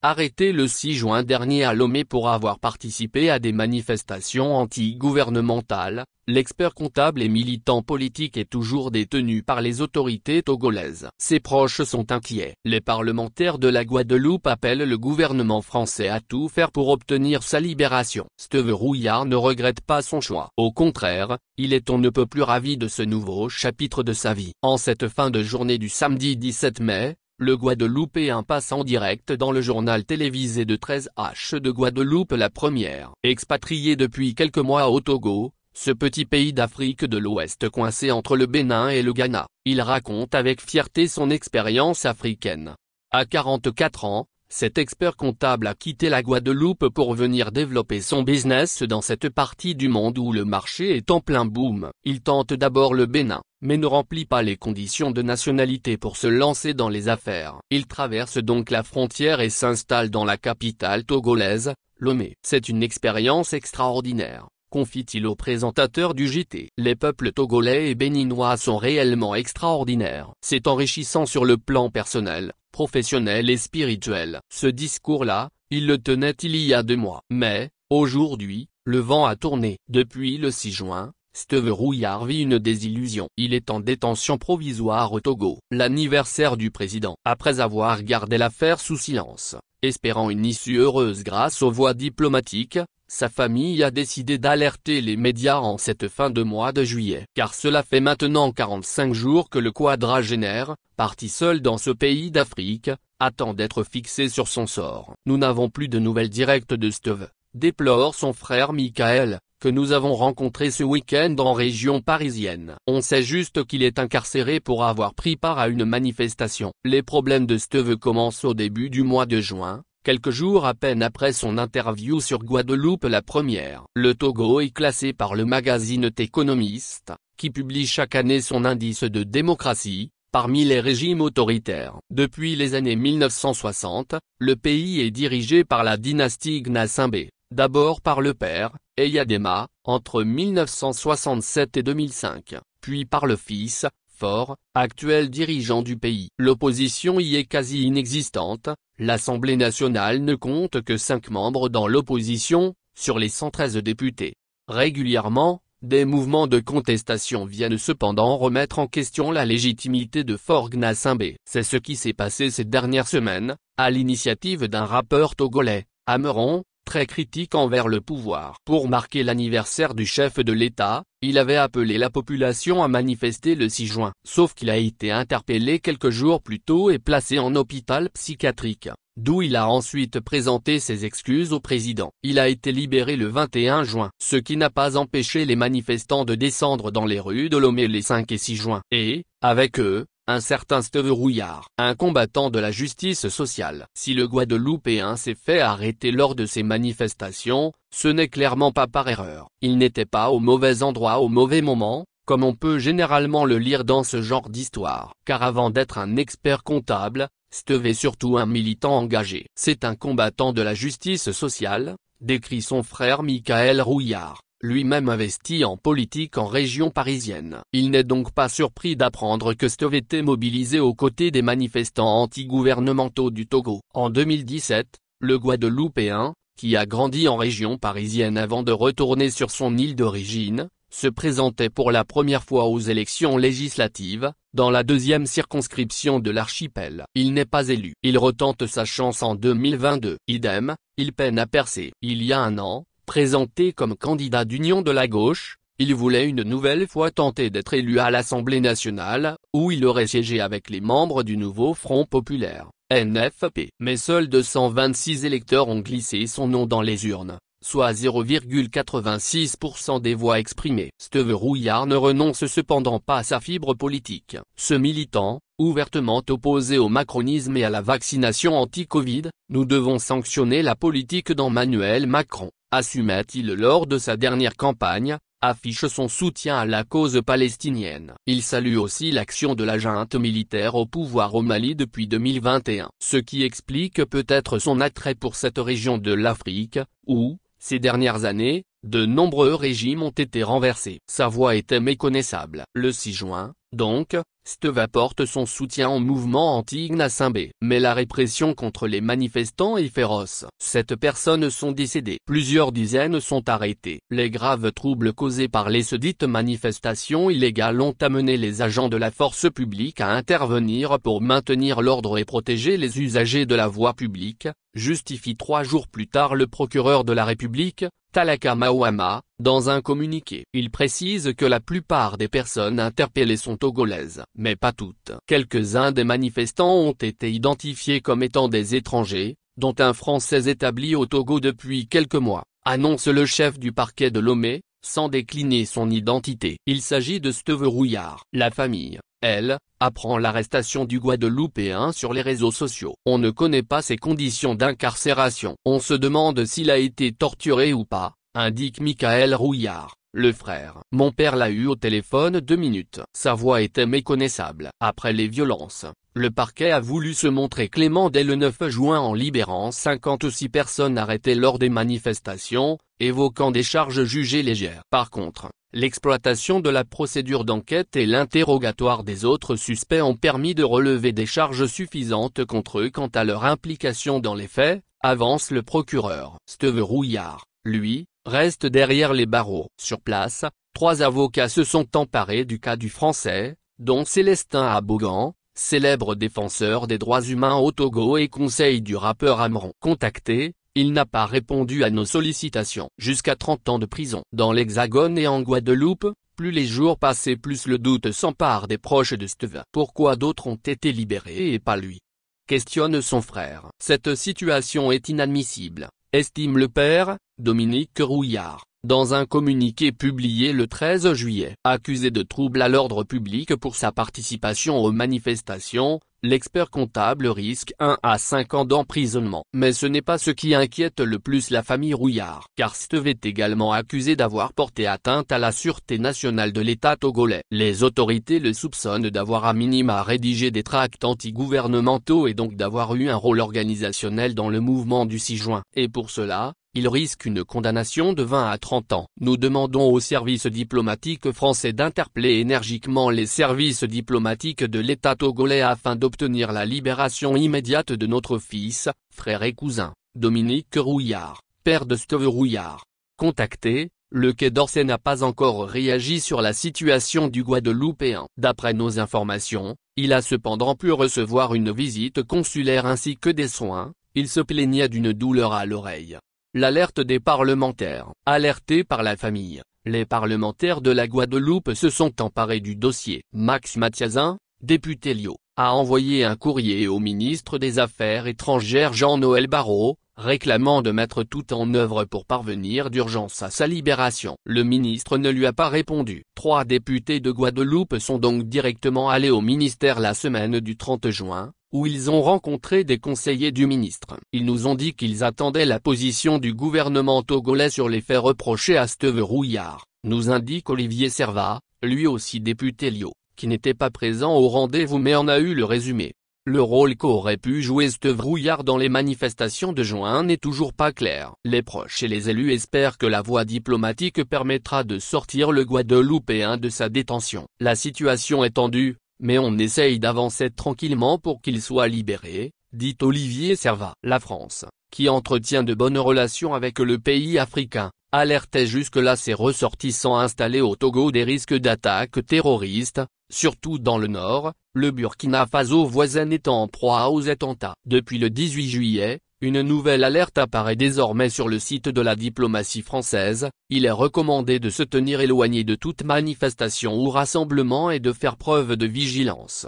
arrêté le 6 juin dernier à Lomé pour avoir participé à des manifestations anti-gouvernementales, l'expert comptable et militant politique est toujours détenu par les autorités togolaises. Ses proches sont inquiets. Les parlementaires de la Guadeloupe appellent le gouvernement français à tout faire pour obtenir sa libération. Steve Rouillard ne regrette pas son choix. Au contraire, il est on ne peut plus ravi de ce nouveau chapitre de sa vie. En cette fin de journée du samedi 17 mai, le Guadeloupéen passe en direct dans le journal télévisé de 13H de Guadeloupe La Première. Expatrié depuis quelques mois au Togo, ce petit pays d'Afrique de l'Ouest coincé entre le Bénin et le Ghana, il raconte avec fierté son expérience africaine. À 44 ans, cet expert comptable a quitté la Guadeloupe pour venir développer son business dans cette partie du monde où le marché est en plein boom. Il tente d'abord le Bénin, mais ne remplit pas les conditions de nationalité pour se lancer dans les affaires. Il traverse donc la frontière et s'installe dans la capitale togolaise, Lomé. C'est une expérience extraordinaire, confie-t-il au présentateur du JT. Les peuples togolais et béninois sont réellement extraordinaires. C'est enrichissant sur le plan personnel, professionnel et spirituel. Ce discours-là, il le tenait il y a 2 mois. Mais, aujourd'hui, le vent a tourné. Depuis le 6 juin, Steve Rouillard vit une désillusion. Il est en détention provisoire au Togo. L'anniversaire du président. Après avoir gardé l'affaire sous silence, espérant une issue heureuse grâce aux voies diplomatiques, sa famille a décidé d'alerter les médias en cette fin de mois de juillet. Car cela fait maintenant 45 jours que le quadragénaire, parti seul dans ce pays d'Afrique, attend d'être fixé sur son sort. Nous n'avons plus de nouvelles directes de Steve, déplore son frère Michael, que nous avons rencontré ce week-end en région parisienne. On sait juste qu'il est incarcéré pour avoir pris part à une manifestation. Les problèmes de Steve commencent au début du mois de juin, quelques jours à peine après son interview sur Guadeloupe La Première. Le Togo est classé par le magazine T'Économiste, qui publie chaque année son indice de démocratie, parmi les régimes autoritaires. Depuis les années 1960, le pays est dirigé par la dynastie Gnassingbé, d'abord par le père, Eyadema, entre 1967 et 2005, puis par le fils, Faure, actuel dirigeant du pays. L'opposition y est quasi inexistante, l'Assemblée nationale ne compte que 5 membres dans l'opposition, sur les 113 députés. Régulièrement, des mouvements de contestation viennent cependant remettre en question la légitimité de Faure Gnassingbé. C'est ce qui s'est passé ces dernières semaines, à l'initiative d'un rappeur togolais, Ameron, très critique envers le pouvoir. Pour marquer l'anniversaire du chef de l'État, il avait appelé la population à manifester le 6 juin. Sauf qu'il a été interpellé quelques jours plus tôt et placé en hôpital psychiatrique, d'où il a ensuite présenté ses excuses au président. Il a été libéré le 21 juin, ce qui n'a pas empêché les manifestants de descendre dans les rues de Lomé les 5 et 6 juin. Et, avec eux, un certain Steve Rouillard, un combattant de la justice sociale. Si le Guadeloupéen s'est fait arrêter lors de ces manifestations, ce n'est clairement pas par erreur. Il n'était pas au mauvais endroit au mauvais moment, comme on peut généralement le lire dans ce genre d'histoire. Car avant d'être un expert comptable, Steve est surtout un militant engagé. C'est un combattant de la justice sociale, décrit son frère Michael Rouillard, lui-même investi en politique en région parisienne. Il n'est donc pas surpris d'apprendre que Steve était mobilisé aux côtés des manifestants anti-gouvernementaux du Togo. En 2017, le Guadeloupéen, qui a grandi en région parisienne avant de retourner sur son île d'origine, se présentait pour la première fois aux élections législatives, dans la 2e circonscription de l'archipel. Il n'est pas élu. Il retente sa chance en 2022. Idem, il peine à percer. Il y a 1 an, présenté comme candidat d'Union de la gauche, il voulait une nouvelle fois tenter d'être élu à l'Assemblée nationale, où il aurait siégé avec les membres du nouveau Front populaire, NFP. Mais seuls 226 électeurs ont glissé son nom dans les urnes, soit 0,86% des voix exprimées. Steve Rouillard ne renonce cependant pas à sa fibre politique. Ce militant, ouvertement opposé au macronisme et à la vaccination anti-Covid, nous devons sanctionner la politique d'Emmanuel Macron, assumait-il lors de sa dernière campagne, affiche son soutien à la cause palestinienne. Il salue aussi l'action de la junte militaire au pouvoir au Mali depuis 2021. Ce qui explique peut-être son attrait pour cette région de l'Afrique, où, ces dernières années, de nombreux régimes ont été renversés. Sa voix était méconnaissable. Le 6 juin, donc, Steve apporte son soutien au mouvement anti-Ignace Simbé. Mais la répression contre les manifestants est féroce. 7 personnes sont décédées. Plusieurs dizaines sont arrêtées. Les graves troubles causés par les dites manifestations illégales ont amené les agents de la force publique à intervenir pour maintenir l'ordre et protéger les usagers de la voie publique, justifie 3 jours plus tard le procureur de la République, Talaka Mawama, dans un communiqué. Il précise que la plupart des personnes interpellées sont togolaises, mais pas toutes. Quelques-uns des manifestants ont été identifiés comme étant des étrangers, dont un Français établi au Togo depuis quelques mois, annonce le chef du parquet de Lomé, sans décliner son identité. Il s'agit de Steve Rouillard. La famille, elle, apprend l'arrestation du Guadeloupéen sur les réseaux sociaux. On ne connaît pas ses conditions d'incarcération. On se demande s'il a été torturé ou pas, indique Michael Rouillard, le frère. Mon père l'a eu au téléphone 2 minutes. Sa voix était méconnaissable. Après les violences, le parquet a voulu se montrer clément dès le 9 juin en libérant 56 personnes arrêtées lors des manifestations, évoquant des charges jugées légères. Par contre, l'exploitation de la procédure d'enquête et l'interrogatoire des autres suspects ont permis de relever des charges suffisantes contre eux quant à leur implication dans les faits, avance le procureur. Steve Rouillard, lui, reste derrière les barreaux. Sur place, 3 avocats se sont emparés du cas du Français, dont Célestin Abogan, célèbre défenseur des droits humains au Togo et conseil du rappeur Amron. Contacté, il n'a pas répondu à nos sollicitations. Jusqu'à 30 ans de prison. Dans l'Hexagone et en Guadeloupe, plus les jours passent et plus le doute s'empare des proches de Steve. Pourquoi d'autres ont été libérés et pas lui? Questionne son frère. Cette situation est inadmissible, estime le père, Dominique Rouillard, dans un communiqué publié le 13 juillet. Accusé de trouble à l'ordre public pour sa participation aux manifestations, l'expert comptable risque 1 à 5 ans d'emprisonnement. Mais ce n'est pas ce qui inquiète le plus la famille Rouillard, car Steve est également accusé d'avoir porté atteinte à la sûreté nationale de l'État togolais. Les autorités le soupçonnent d'avoir à minima rédigé des tracts anti-gouvernementaux et donc d'avoir eu un rôle organisationnel dans le mouvement du 6 juin. Et pour cela, il risque une condamnation de 20 à 30 ans. Nous demandons aux services diplomatiques français d'interpeller énergiquement les services diplomatiques de l'État togolais afin d'obtenir la libération immédiate de notre fils, frère et cousin, Dominique Rouillard, père de Steve Rouillard. Contacté, le Quai d'Orsay n'a pas encore réagi sur la situation du Guadeloupéen. D'après nos informations, il a cependant pu recevoir une visite consulaire ainsi que des soins. Il se plaignait d'une douleur à l'oreille. L'alerte des parlementaires. Alertés par la famille, les parlementaires de la Guadeloupe se sont emparés du dossier. Max Mathiazin, député Lio, a envoyé un courrier au ministre des Affaires étrangères Jean-Noël Barrot, réclamant de mettre tout en œuvre pour parvenir d'urgence à sa libération. Le ministre ne lui a pas répondu. 3 députés de Guadeloupe sont donc directement allés au ministère la semaine du 30 juin, où ils ont rencontré des conseillers du ministre. Ils nous ont dit qu'ils attendaient la position du gouvernement togolais sur les faits reprochés à Steve Rouillard, nous indique Olivier Servat, lui aussi député Lio, qui n'était pas présent au rendez-vous mais en a eu le résumé. Le rôle qu'aurait pu jouer Steve Rouillard dans les manifestations de juin n'est toujours pas clair. Les proches et les élus espèrent que la voie diplomatique permettra de sortir le Guadeloupéen de sa détention. La situation est tendue, mais on essaye d'avancer tranquillement pour qu'il soit libéré, dit Olivier Servat. La France, qui entretient de bonnes relations avec le pays africain, alertait jusque-là ses ressortissants installés au Togo des risques d'attaques terroristes, surtout dans le nord, le Burkina Faso voisin étant en proie aux attentats. Depuis le 18 juillet, une nouvelle alerte apparaît désormais sur le site de la diplomatie française. Il est recommandé de se tenir éloigné de toute manifestation ou rassemblement et de faire preuve de vigilance.